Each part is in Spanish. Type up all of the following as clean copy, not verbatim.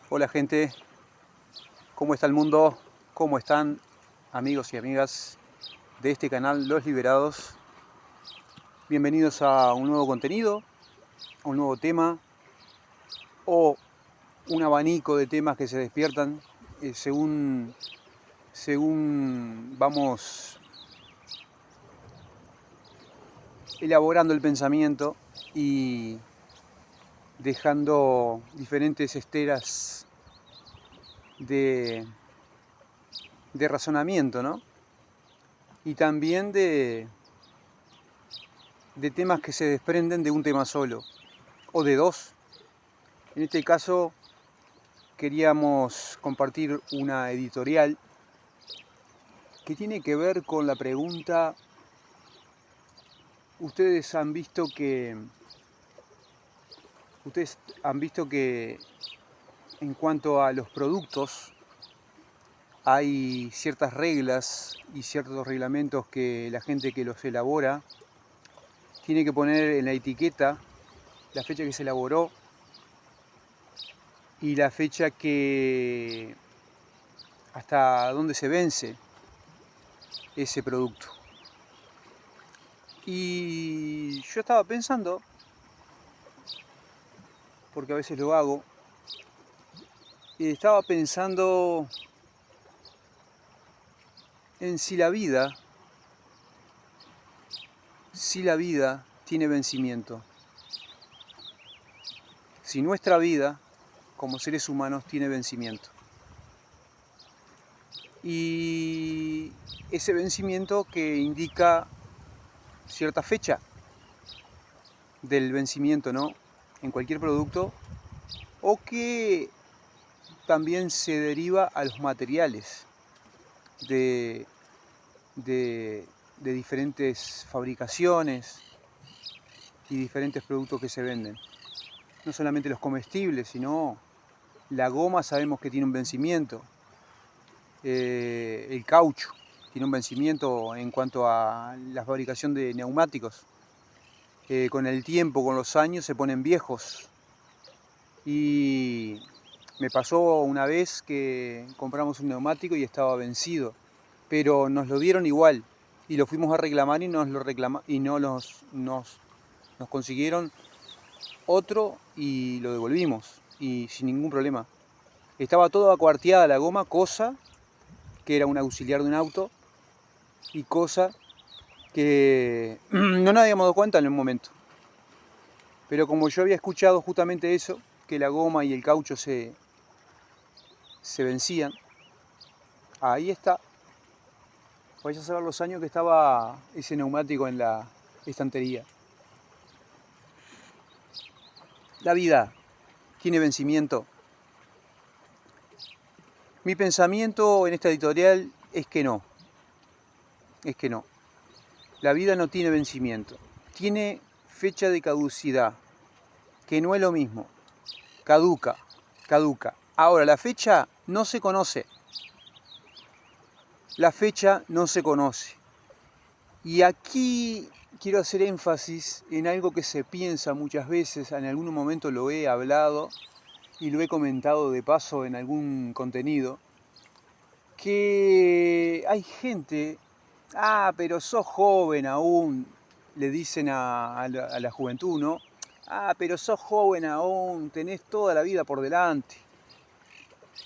Hola gente, ¿cómo está el mundo? ¿Cómo están amigos y amigas de este canal Los Liberados? Bienvenidos a un nuevo contenido, a un nuevo tema o un abanico de temas que se despiertan según vamos elaborando el pensamiento y dejando diferentes esteras de, de razonamiento, ¿no? Y también de temas que se desprenden de un tema solo o de dos. En este caso queríamos compartir una editorial que tiene que ver con la pregunta: ustedes han visto que en cuanto a los productos hay ciertas reglas y ciertos reglamentos que la gente que los elabora tiene que poner en la etiqueta la fecha que se elaboró y la fecha que hasta dónde se vence ese producto. Y yo estaba pensando, porque a veces lo hago, y estaba pensando en si la vida tiene vencimiento, si nuestra vida como seres humanos tiene vencimiento. Y ese vencimiento que indica cierta fecha del vencimiento, ¿no? En cualquier producto, o que también se deriva a los materiales de, de diferentes fabricaciones y diferentes productos que se venden. No solamente los comestibles, sino la goma sabemos que tiene un vencimiento, el caucho tiene un vencimiento en cuanto a la fabricación de neumáticos. Con el tiempo, con los años, se ponen viejos. Y me pasó una vez que compramos un neumático y estaba vencido, pero nos lo dieron igual y lo fuimos a reclamar y nos consiguieron otro y lo devolvimos y sin ningún problema. Estaba todo acuarteada la goma, cosa que era un auxiliar de un auto y cosa que no nos habíamos dado cuenta en el momento. Pero como yo había escuchado justamente eso, que la goma y el caucho se vencían, ahí está. Vais a saber los años que estaba ese neumático en la estantería. La vida tiene vencimiento. Mi pensamiento en esta editorial es que no. Es que no. La vida no tiene vencimiento. Tiene fecha de caducidad, que no es lo mismo. Caduca. Ahora, la fecha no se conoce. La fecha no se conoce. Y aquí quiero hacer énfasis en algo que se piensa muchas veces, en algún momento lo he hablado y lo he comentado de paso en algún contenido, que hay gente, pero sos joven aún, le dicen a la juventud, ¿no? Pero sos joven aún, tenés toda la vida por delante.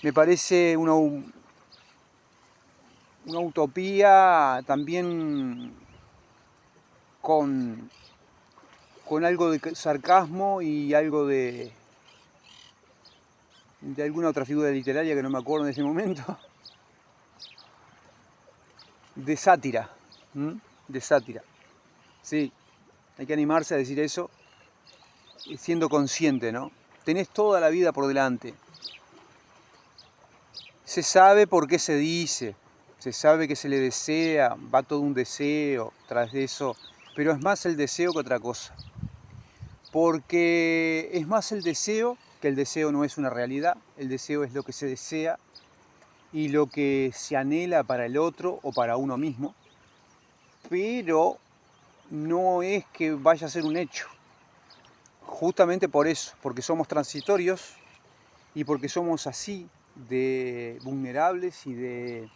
Me parece una utopía también con algo de sarcasmo y algo de alguna otra figura literaria que no me acuerdo en ese momento, de sátira, de sátira. Sí, hay que animarse a decir eso siendo consciente, ¿no? Tenés toda la vida por delante. Se sabe por qué se dice, se sabe que se le desea, va todo un deseo tras de eso, pero es más el deseo que otra cosa. Porque es más el deseo, que el deseo no es una realidad, el deseo es lo que se desea y lo que se anhela para el otro o para uno mismo, pero no es que vaya a ser un hecho. Justamente por eso, porque somos transitorios y porque somos así de vulnerables y de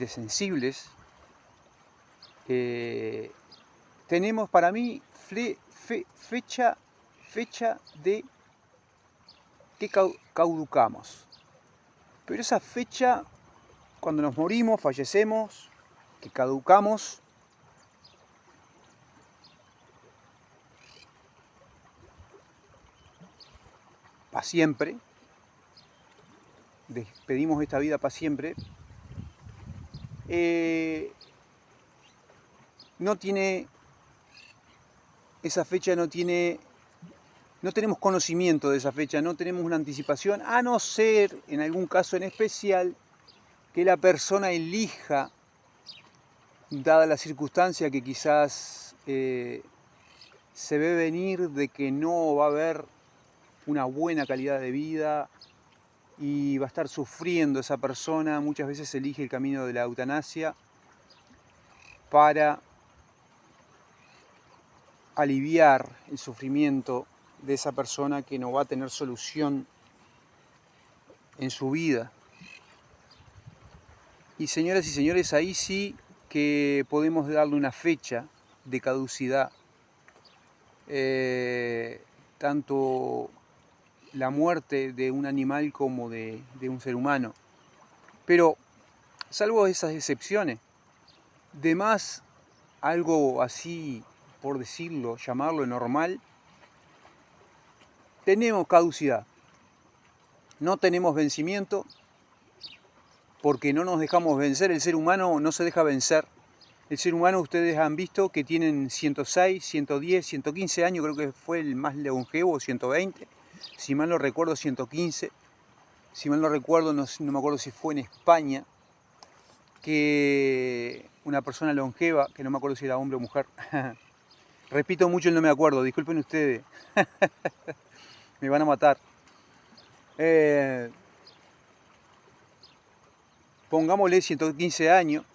sensibles, tenemos para mí fecha de que caducamos. Pero esa fecha, cuando nos morimos, fallecemos, que caducamos, para siempre, despedimos esta vida para siempre, no tiene, esa fecha no tenemos conocimiento de esa fecha, no tenemos una anticipación, a no ser, en algún caso en especial, que la persona elija, dada la circunstancia que quizás se ve venir de que no va a haber una buena calidad de vida y va a estar sufriendo esa persona, muchas veces elige el camino de la eutanasia para aliviar el sufrimiento de esa persona que no va a tener solución en su vida. Y señoras y señores, ahí sí que podemos darle una fecha de caducidad, tanto la muerte de un animal como de un ser humano. Pero, salvo esas excepciones, de más algo así, por decirlo, llamarlo normal, tenemos caducidad. No tenemos vencimiento porque no nos dejamos vencer. El ser humano no se deja vencer. El ser humano, ustedes han visto que tienen 106, 110, 115 años, creo que fue el más longevo, 120. Si mal no recuerdo, 115. Si mal no recuerdo, no me acuerdo si fue en España, que una persona longeva, que no me acuerdo si era hombre o mujer. Repito mucho el no me acuerdo, disculpen ustedes. Me van a matar. Pongámosle 115 años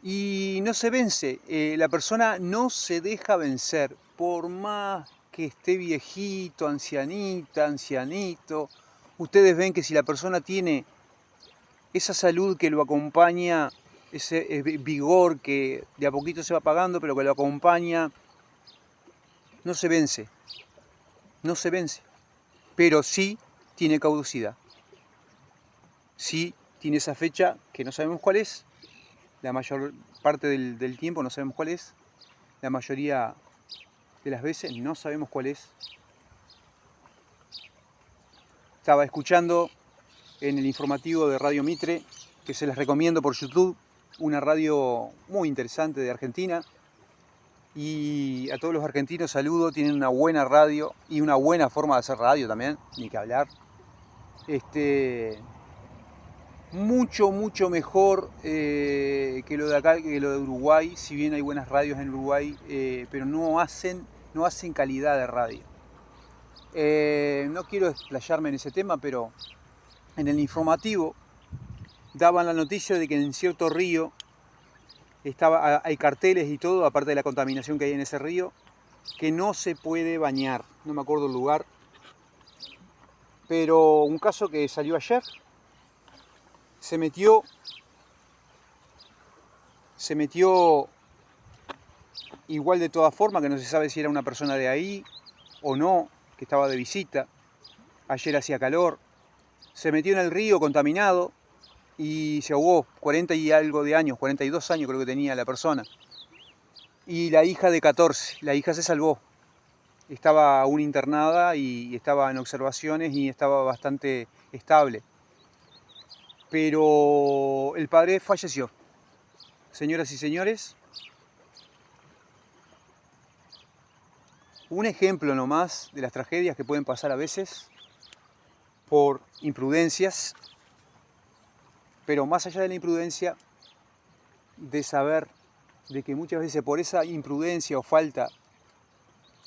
y no se vence. La persona no se deja vencer, por más que esté viejito, ancianita, ancianito. Ustedes ven que si la persona tiene esa salud que lo acompaña, ese vigor que de a poquito se va apagando, pero que lo acompaña, no se vence. No se vence. Pero sí tiene caducidad. Sí tiene esa fecha que no sabemos cuál es. La mayor parte del tiempo no sabemos cuál es. La mayoría de las veces no sabemos cuál es. Estaba escuchando en el informativo de Radio Mitre, que se les recomiendo por YouTube, una radio muy interesante de Argentina. Y a todos los argentinos saludo, tienen una buena radio y una buena forma de hacer radio también, ni que hablar. Mucho mejor que lo de acá, que lo de Uruguay, si bien hay buenas radios en Uruguay, pero no hacen calidad de radio. No quiero explayarme en ese tema, pero en el informativo daban la noticia de que en cierto río hay carteles y todo, aparte de la contaminación que hay en ese río, que no se puede bañar. No me acuerdo el lugar, pero un caso que salió ayer, se metió igual de todas formas, que no se sabe si era una persona de ahí o no, que estaba de visita. Ayer hacía calor, se metió en el río contaminado y se ahogó. 40 y algo de años, 42 años creo que tenía la persona. Y la hija de 14, la hija se salvó. Estaba aún internada y estaba en observaciones y estaba bastante estable. Pero el padre falleció. Señoras y señores, un ejemplo nomás de las tragedias que pueden pasar a veces por imprudencias, pero más allá de la imprudencia, de saber de que muchas veces por esa imprudencia o falta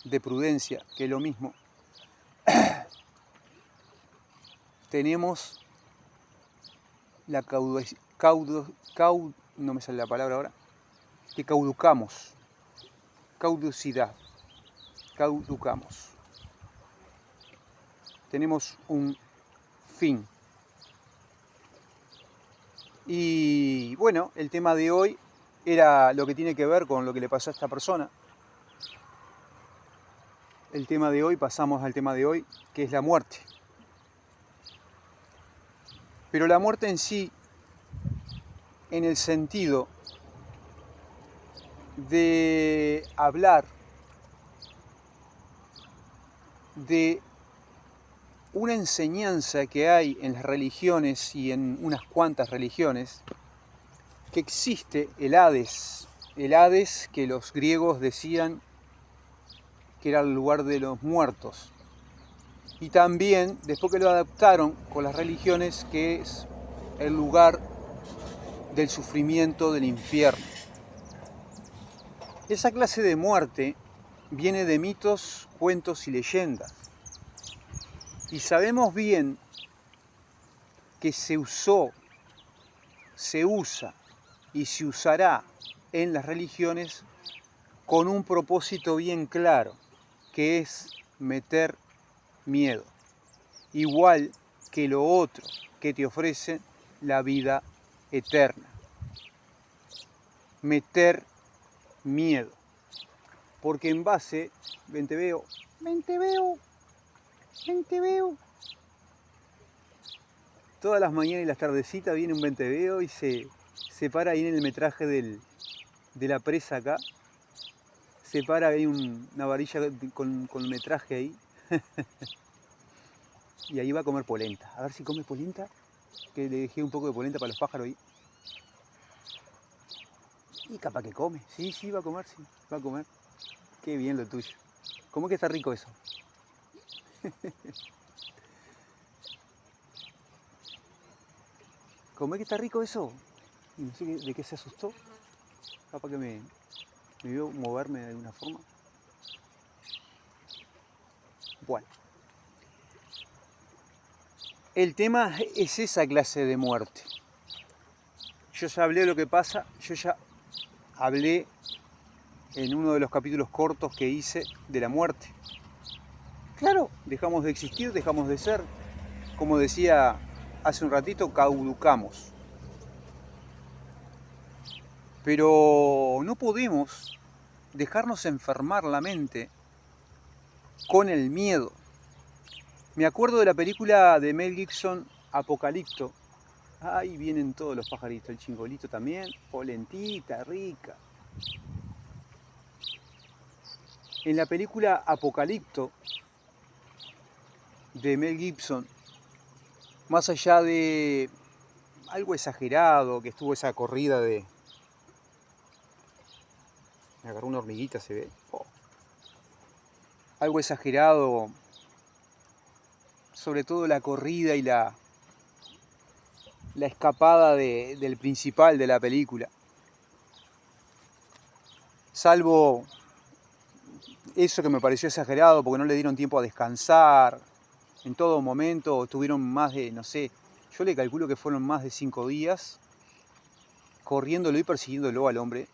de prudencia, que es lo mismo, tenemos la no me sale la palabra ahora, que caducamos, caducidad, caducamos. tenemos un fin. Y bueno, el tema de hoy era lo que tiene que ver con lo que le pasó a esta persona. El tema de hoy, pasamos al tema de hoy, que es la muerte. Pero la muerte en sí, en el sentido de hablar de una enseñanza que hay en las religiones y en unas cuantas religiones, que existe el Hades que los griegos decían que era el lugar de los muertos, y también después que lo adaptaron con las religiones, que es el lugar del sufrimiento del infierno. Esa clase de muerte viene de mitos, cuentos y leyendas. Y sabemos bien que se usó, se usa y se usará en las religiones con un propósito bien claro, que es meter miedo. Igual que lo otro que te ofrece la vida eterna. Meter miedo. Porque en base, ven te veo, todas las mañanas y las tardecitas viene un venteveo y se para ahí en el metraje de la presa acá. Se para ahí una varilla con metraje ahí. Y ahí va a comer polenta. A ver si come polenta. Que le dejé un poco de polenta para los pájaros ahí. Y capaz que come. Sí, va a comer, sí. Va a comer. Qué bien lo tuyo. ¿Cómo que está rico eso? ¿Cómo que está rico eso? No sé de qué se asustó. Capaz que me vio moverme de alguna forma. Bueno. El tema es esa clase de muerte. Yo ya hablé de lo que pasa, yo ya hablé en uno de los capítulos cortos que hice de la muerte. Claro, dejamos de existir, dejamos de ser. Como decía hace un ratito, caducamos. Pero no podemos dejarnos enfermar la mente con el miedo. Me acuerdo de la película de Mel Gibson, Apocalipto. Ahí vienen todos los pajaritos, el chingolito también, polentita, rica. En la película Apocalipto de Mel Gibson, más allá de algo exagerado, que estuvo esa corrida de... Me agarró una hormiguita, se ve. Oh. Algo exagerado, sobre todo la corrida y la escapada del principal de la película. Salvo eso que me pareció exagerado porque no le dieron tiempo a descansar. En todo momento tuvieron más de, no sé, yo le calculo que fueron más de 5 días corriéndolo y persiguiéndolo al hombre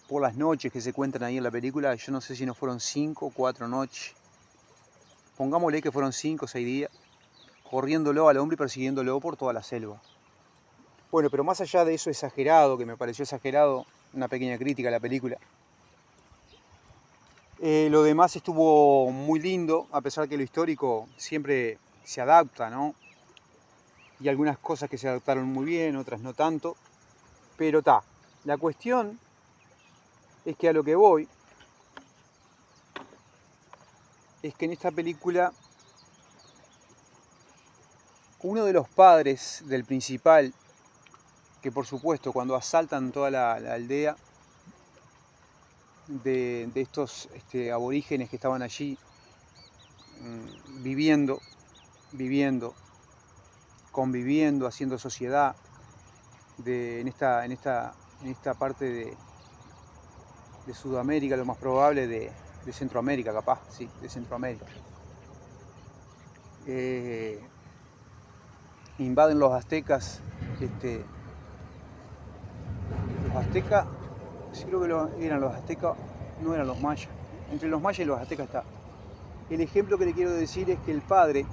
por las noches que se cuentan ahí en la película. Yo no sé si no fueron 5 o 4 noches. Pongámosle que fueron 5 o 6 días corriéndolo al hombre y persiguiéndolo por toda la selva. Bueno, pero más allá de eso exagerado, que me pareció exagerado, una pequeña crítica a la película. Lo demás estuvo muy lindo, a pesar que lo histórico siempre se adapta, ¿no? Y algunas cosas que se adaptaron muy bien, otras no tanto. Pero la cuestión es que a lo que voy es que en esta película uno de los padres del principal, que por supuesto cuando asaltan toda la aldea de estos aborígenes que estaban allí viviendo, conviviendo, haciendo sociedad en esta parte de Sudamérica, lo más probable de Centroamérica, capaz, sí, de Centroamérica. Invaden los aztecas, sí creo que eran los aztecas, no eran los mayas. Entre los mayas y los aztecas está. el ejemplo que le quiero decir es que el padre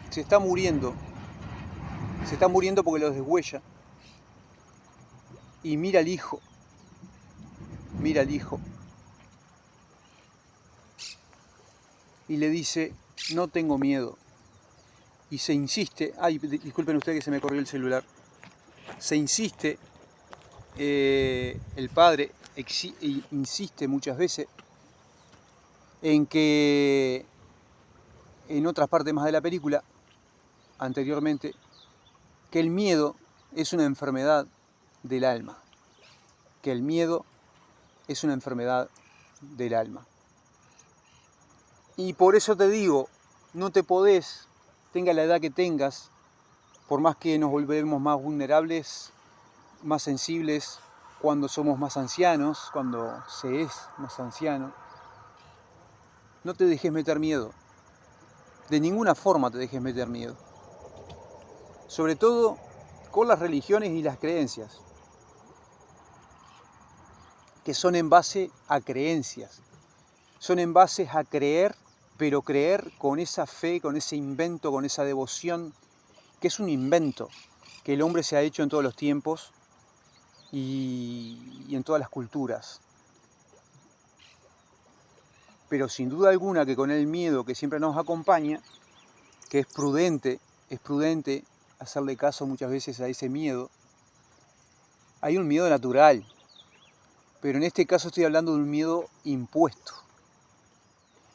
se está muriendo porque lo deshuella, y mira al hijo, y le dice, no tengo miedo. Y se insiste, disculpen ustedes que se me corrió el celular, se insiste, el padre insiste muchas veces en que en otras partes más de la película, anteriormente, que el miedo es una enfermedad del alma, que el miedo es una enfermedad del alma. Y por eso te digo, no te podés, tenga la edad que tengas, por más que nos volvemos más vulnerables, más sensibles cuando somos más ancianos, cuando se es más anciano, no te dejes meter miedo. De ninguna forma te dejes meter miedo. Sobre todo con las religiones y las creencias, que son en base a creencias. Son en base a creer, pero creer con esa fe, con ese invento, con esa devoción, que es un invento que el hombre se ha hecho en todos los tiempos y en todas las culturas. Pero sin duda alguna que con el miedo que siempre nos acompaña, que es prudente hacerle caso muchas veces a ese miedo, hay un miedo natural, pero en este caso estoy hablando de un miedo impuesto.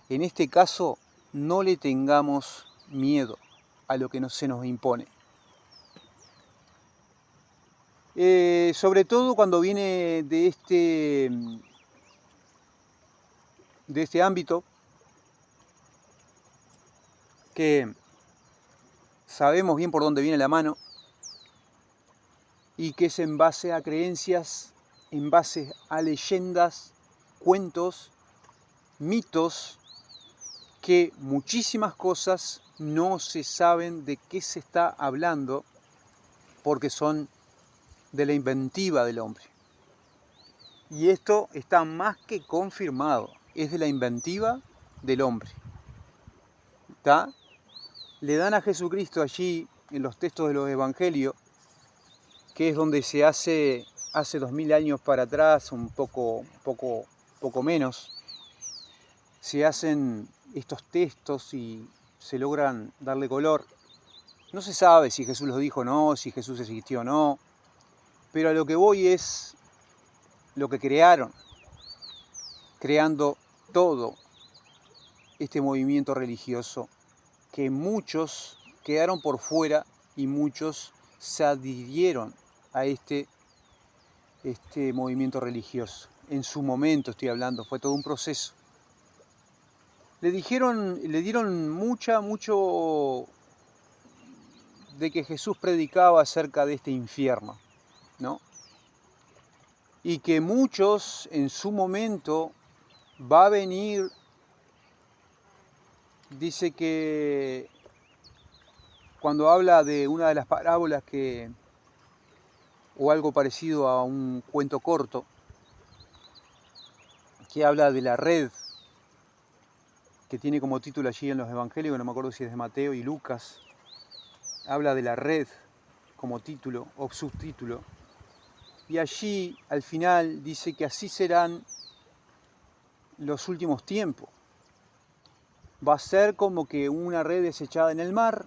En este caso no le tengamos miedo a lo que se nos impone. Sobre todo cuando viene de este ámbito, que sabemos bien por dónde viene la mano, y que es en base a creencias, en base a leyendas, cuentos, mitos, que muchísimas cosas no se saben de qué se está hablando porque son de la inventiva del hombre. Y esto está más que confirmado, es de la inventiva del hombre. ¿Está? Le dan a Jesucristo allí, en los textos de los evangelios, que es donde se hace 2000 años para atrás, un poco menos, se hacen estos textos y se logran darle color. No se sabe si Jesús los dijo o no, si Jesús existió o no, pero a lo que voy es lo que crearon, creando todo este movimiento religioso, que muchos quedaron por fuera y muchos se adhirieron a este movimiento religioso. En su momento estoy hablando, fue todo un proceso. Le dieron mucho de que Jesús predicaba acerca de este infierno, ¿no? Y que muchos en su momento va a venir, dice que cuando habla de una de las parábolas o algo parecido a un cuento corto, que habla de la red, que tiene como título allí en los evangelios, no me acuerdo si es de Mateo y Lucas, habla de la red como título o subtítulo, y allí al final dice que así serán los últimos tiempos. Va a ser como que una red desechada en el mar,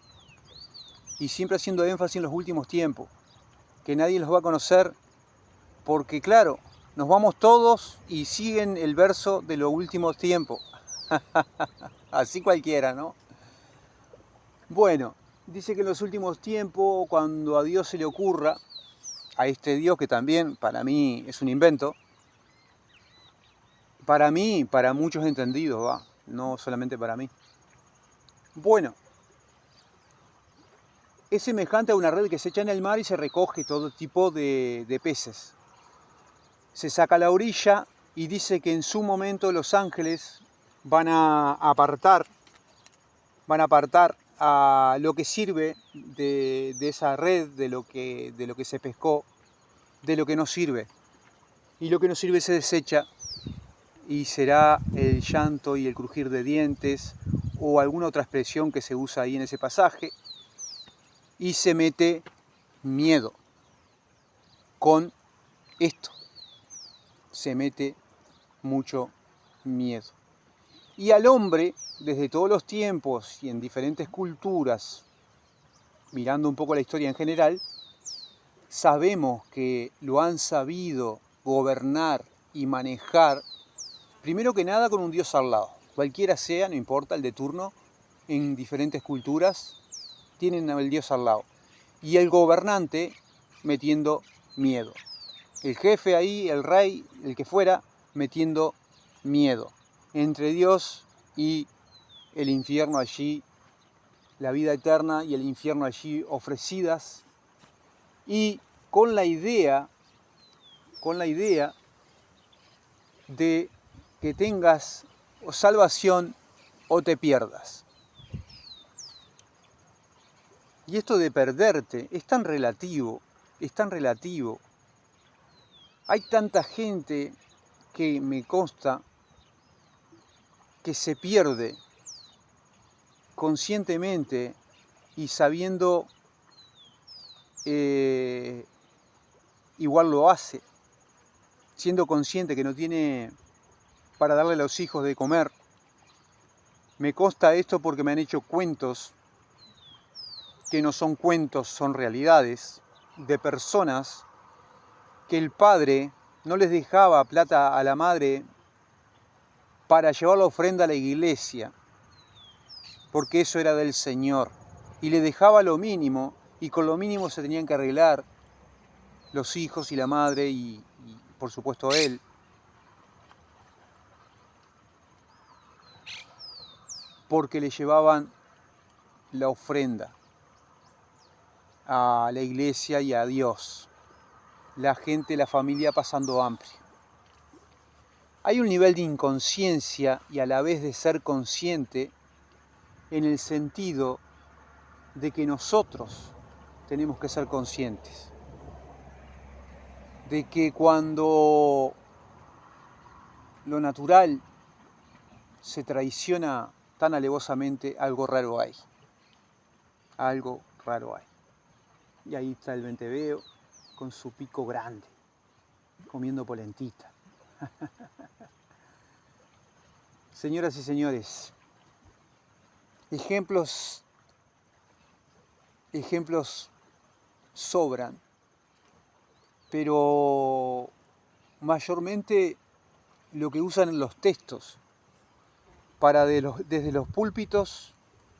y siempre haciendo énfasis en los últimos tiempos, que nadie los va a conocer, porque claro, nos vamos todos y siguen el verso de los últimos tiempos. Así cualquiera, ¿no? Bueno, dice que en los últimos tiempos, cuando a Dios se le ocurra, a este Dios que también para mí es un invento, para mí, para muchos entendidos, ¿va? No solamente para mí. Bueno, es semejante a una red que se echa en el mar y se recoge todo tipo de peces. Se saca a la orilla y dice que en su momento los ángeles van a apartar a lo que sirve de esa red, de lo que se pescó, de lo que no sirve. Y lo que no sirve se desecha y será el llanto y el crujir de dientes, o alguna otra expresión que se usa ahí en ese pasaje, y se mete miedo con esto. Se mete mucho miedo. Y al hombre, desde todos los tiempos y en diferentes culturas, mirando un poco la historia en general, sabemos que lo han sabido gobernar y manejar, primero que nada con un Dios al lado. Cualquiera sea, no importa, el de turno, en diferentes culturas tienen al Dios al lado. Y el gobernante metiendo miedo. El jefe ahí, el rey, el que fuera, metiendo miedo. Entre Dios y el infierno allí, la vida eterna y el infierno allí ofrecidas. Y con la idea de que tengas salvación o te pierdas. Y esto de perderte es tan relativo, es tan relativo. Hay tanta gente que me consta que se pierde conscientemente y sabiendo igual lo hace, siendo consciente que no tiene para darle a los hijos de comer. Me consta esto porque me han hecho cuentos que no son cuentos, son realidades, de personas que el padre no les dejaba plata a la madre para llevar la ofrenda a la iglesia, porque eso era del Señor, y le dejaba lo mínimo, y con lo mínimo se tenían que arreglar los hijos y la madre, y por supuesto él. Porque le llevaban la ofrenda a la iglesia y a Dios. La gente, la familia pasando hambre. Hay un nivel de inconsciencia y a la vez de ser consciente en el sentido de que nosotros tenemos que ser conscientes. De que cuando lo natural se traiciona tan alevosamente, algo raro hay. Algo raro hay. Y ahí está el venteveo con su pico grande, comiendo polentita. Señoras y señores, ejemplos sobran, pero mayormente lo que usan en los textos para desde los púlpitos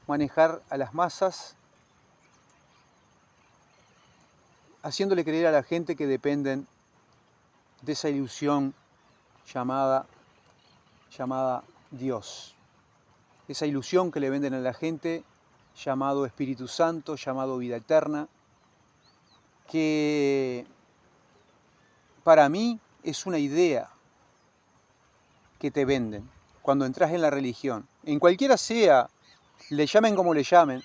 manejar a las masas, haciéndole creer a la gente que dependen de esa ilusión llamada Dios. Esa ilusión que le venden a la gente llamado Espíritu Santo, llamado vida eterna, que para mí es una idea que te venden cuando entras en la religión. En cualquiera sea, le llamen como le llamen,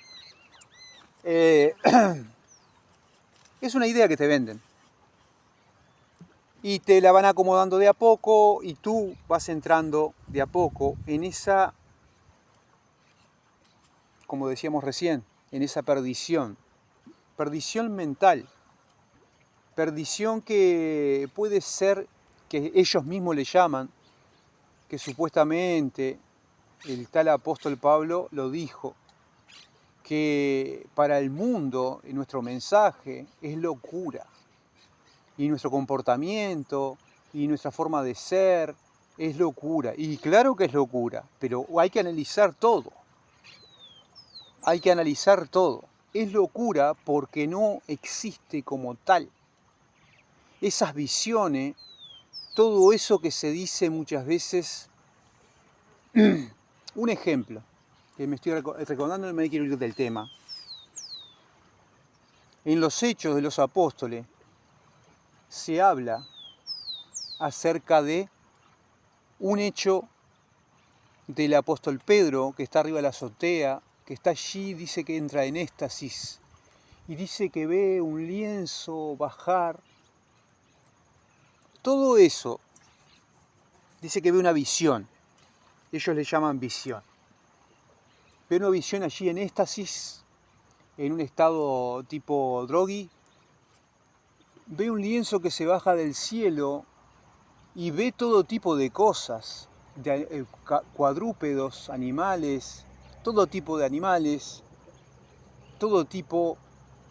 es una idea que te venden. Y te la van acomodando de a poco y tú vas entrando de a poco en esa, como decíamos recién, en esa perdición mental, perdición que puede ser que ellos mismos le llaman, que supuestamente el tal apóstol Pablo lo dijo, que para el mundo nuestro mensaje es locura, y nuestro comportamiento y nuestra forma de ser es locura. Y claro que es locura, pero hay que analizar todo. Hay que analizar todo. Es locura porque no existe como tal. Esas visiones, todo eso que se dice muchas veces. Un ejemplo, que me estoy recordando, no me quiero ir del tema. En los Hechos de los Apóstoles se habla acerca de un hecho del apóstol Pedro, que está arriba de la azotea, que está allí, dice que entra en éxtasis, y dice que ve un lienzo bajar. Todo eso, dice que ve una visión. Ellos le llaman visión. ve una visión allí en éxtasis, en un estado tipo drogui, ve un lienzo que se baja del cielo y ve todo tipo de cosas, cuadrúpedos, animales, todo tipo de animales, todo tipo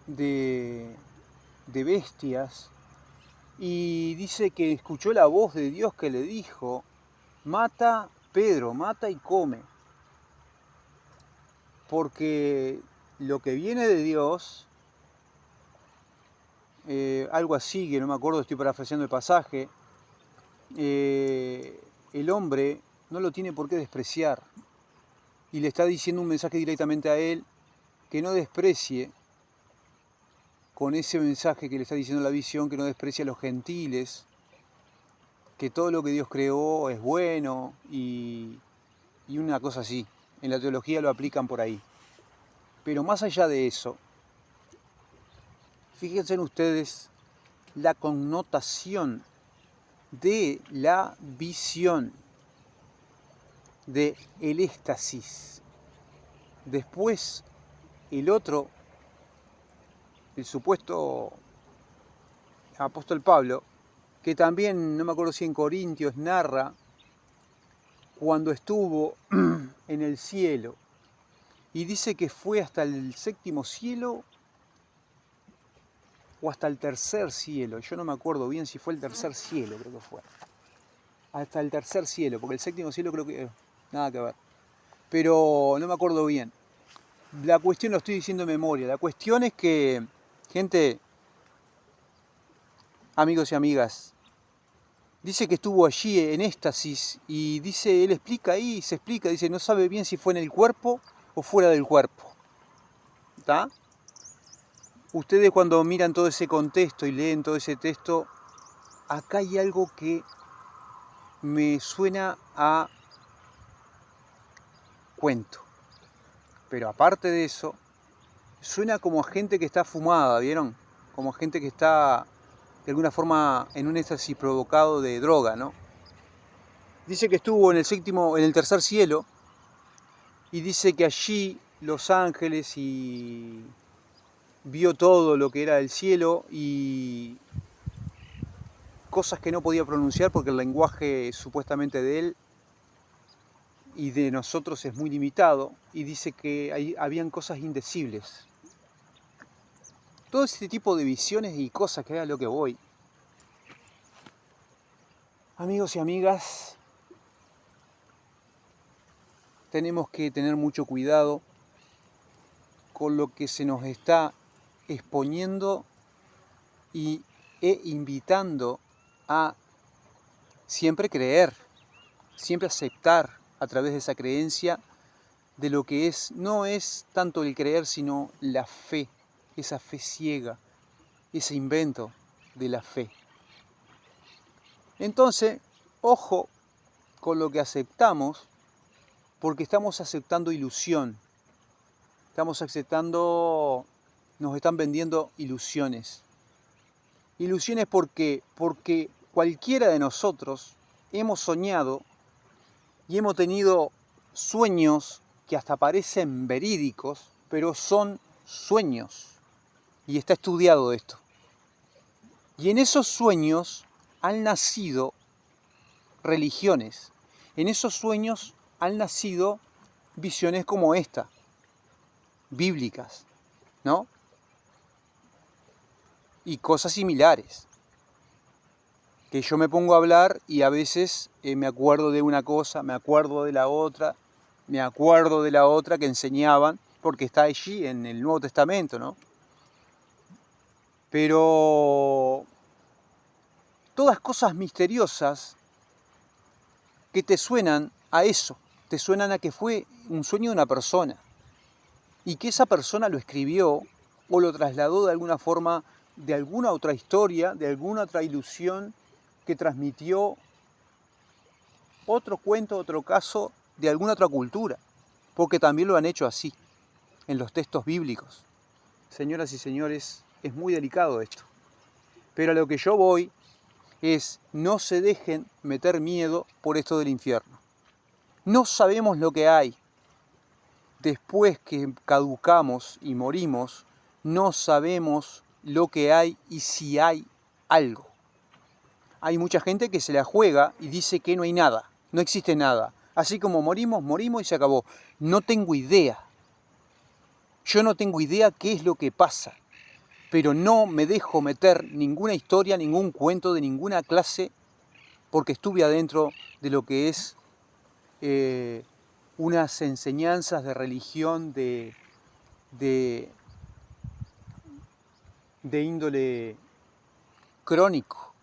de bestias, y dice que escuchó la voz de Dios que le dijo: mata, Pedro, mata y come, porque lo que viene de Dios, algo así, que no me acuerdo, estoy parafraseando el pasaje, el hombre no lo tiene por qué despreciar, y le está diciendo un mensaje directamente a él, que no desprecie, con ese mensaje que le está diciendo la visión, que no desprecie a los gentiles, que todo lo que Dios creó es bueno, y una cosa así. En la teología lo aplican por ahí. Pero más allá de eso, fíjense en ustedes la connotación de la visión, de el éxtasis. Después, el otro, el supuesto apóstol Pablo, que también, no me acuerdo si en Corintios, narra cuando estuvo en el cielo, y dice que fue hasta el séptimo cielo o hasta el tercer cielo. Yo no me acuerdo bien si fue el tercer cielo, creo que fue. Hasta el tercer cielo, porque el séptimo cielo creo que nada que ver. Pero no me acuerdo bien. La cuestión, lo estoy diciendo en memoria, la cuestión es que, gente, amigos y amigas, dice que estuvo allí en éxtasis, y dice, él explica ahí, se explica, dice, no sabe bien si fue en el cuerpo o fuera del cuerpo. ¿Está? Ustedes cuando miran todo ese contexto y leen todo ese texto, acá hay algo que me suena a cuento. Pero aparte de eso, suena como a gente que está fumada, ¿vieron? Como a gente que está de alguna forma en un éxtasis provocado de droga, ¿no? Dice que estuvo en el tercer cielo, y dice que allí los ángeles y vio todo lo que era el cielo y cosas que no podía pronunciar porque el lenguaje supuestamente de él y de nosotros es muy limitado, y dice que habían cosas indecibles. Todo este tipo de visiones y cosas, que es a lo que voy. Amigos y amigas, tenemos que tener mucho cuidado con lo que se nos está exponiendo e invitando a siempre creer, siempre aceptar a través de esa creencia de lo que es, no es tanto el creer, sino la fe, esa fe ciega, ese invento de la fe. Entonces, ojo con lo que aceptamos, porque estamos aceptando ilusión, estamos aceptando, nos están vendiendo ilusiones. Ilusiones porque cualquiera de nosotros hemos soñado y hemos tenido sueños que hasta parecen verídicos, pero son sueños. Y está estudiado esto. Y en esos sueños han nacido religiones. En esos sueños han nacido visiones como esta, bíblicas, ¿no? Y cosas similares. Que yo me pongo a hablar y a veces me acuerdo de una cosa, me acuerdo de la otra, me acuerdo de la otra que enseñaban, porque está allí en el Nuevo Testamento, ¿no? Pero todas cosas misteriosas que te suenan a eso, te suenan a que fue un sueño de una persona y que esa persona lo escribió o lo trasladó de alguna forma, de alguna otra historia, de alguna otra ilusión que transmitió otro cuento, otro caso de alguna otra cultura, porque también lo han hecho así en los textos bíblicos. Señoras y señores, es muy delicado esto, pero a lo que yo voy es: no se dejen meter miedo por esto del infierno. No sabemos lo que hay, después que caducamos y morimos, no sabemos lo que hay y si hay algo. Hay mucha gente que se la juega y dice que no hay nada, no existe nada. Así como morimos, morimos y se acabó. No tengo idea. Yo no tengo idea qué es lo que pasa, pero no me dejo meter ninguna historia, ningún cuento de ninguna clase, porque estuve adentro de lo que es unas enseñanzas de religión de índole crónico,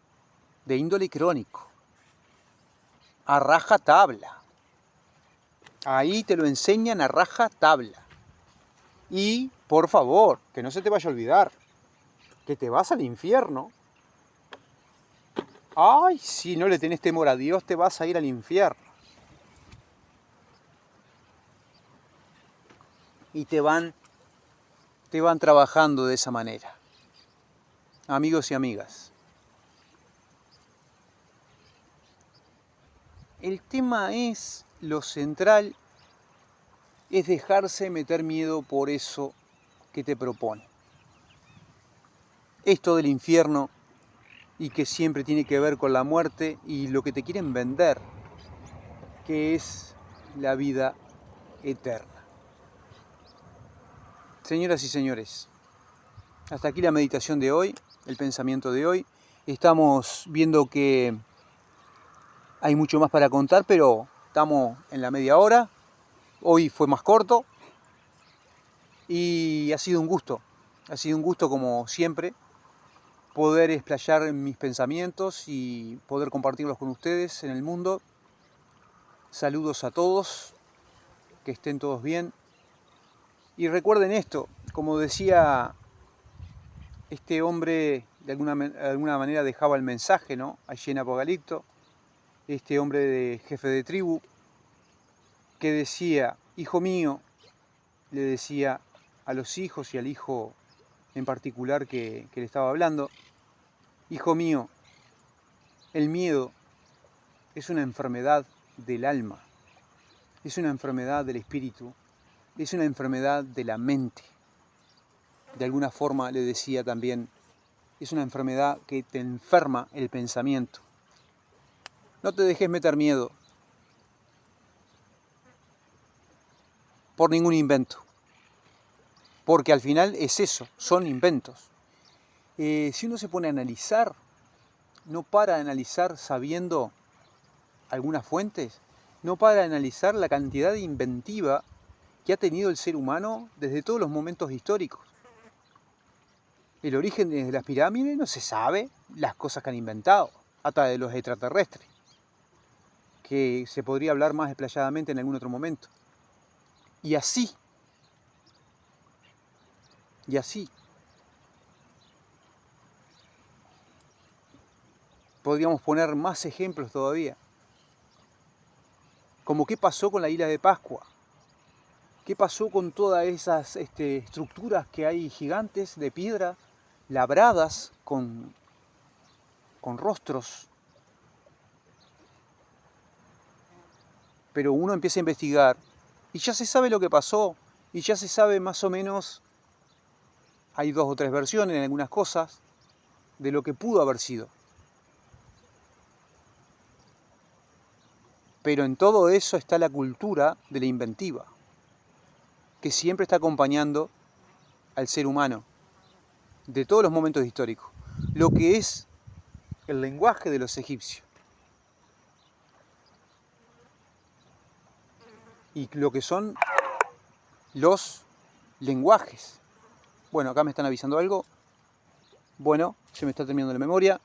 a raja tabla. Ahí te lo enseñan a raja tabla. Y, por favor, que no se te vaya a olvidar, que te vas al infierno. Ay, si no le tenés temor a Dios, te vas a ir al infierno. Y te van trabajando de esa manera. Amigos y amigas. El tema es, lo central, es dejarse meter miedo por eso que te propone. Esto del infierno y que siempre tiene que ver con la muerte y lo que te quieren vender, que es la vida eterna. Señoras y señores, hasta aquí la meditación de hoy, el pensamiento de hoy. Estamos viendo que hay mucho más para contar, pero estamos en la media hora. Hoy fue más corto y ha sido un gusto como siempre poder explayar mis pensamientos y poder compartirlos con ustedes en el mundo. Saludos a todos, que estén todos bien. Y recuerden esto, como decía este hombre, de alguna manera dejaba el mensaje, ¿no? Allí en Apocalipto, este hombre de jefe de tribu, que decía, hijo mío, le decía a los hijos y al hijo en particular que le estaba hablando, hijo mío, el miedo es una enfermedad del alma, es una enfermedad del espíritu, es una enfermedad de la mente. De alguna forma le decía también, es una enfermedad que te enferma el pensamiento. No te dejes meter miedo por ningún invento, porque al final es eso, son inventos. Si uno se pone a analizar, no para de analizar sabiendo algunas fuentes, no para de analizar la cantidad de inventiva que ha tenido el ser humano desde todos los momentos históricos. El origen de las pirámides no se sabe, las cosas que han inventado, hasta de los extraterrestres, que se podría hablar más desplayadamente en algún otro momento. Y así. Podríamos poner más ejemplos todavía. Como qué pasó con la isla de Pascua. ¿Qué pasó con todas esas estructuras que hay gigantes de piedra, labradas con rostros? Pero uno empieza a investigar y ya se sabe lo que pasó y ya se sabe más o menos, hay 2 o 3 versiones en algunas cosas, de lo que pudo haber sido. Pero en todo eso está la cultura de la inventiva, que siempre está acompañando al ser humano de todos los momentos históricos. Lo que es el lenguaje de los egipcios y lo que son los lenguajes. Bueno, acá me están avisando algo. Bueno, se me está terminando la memoria.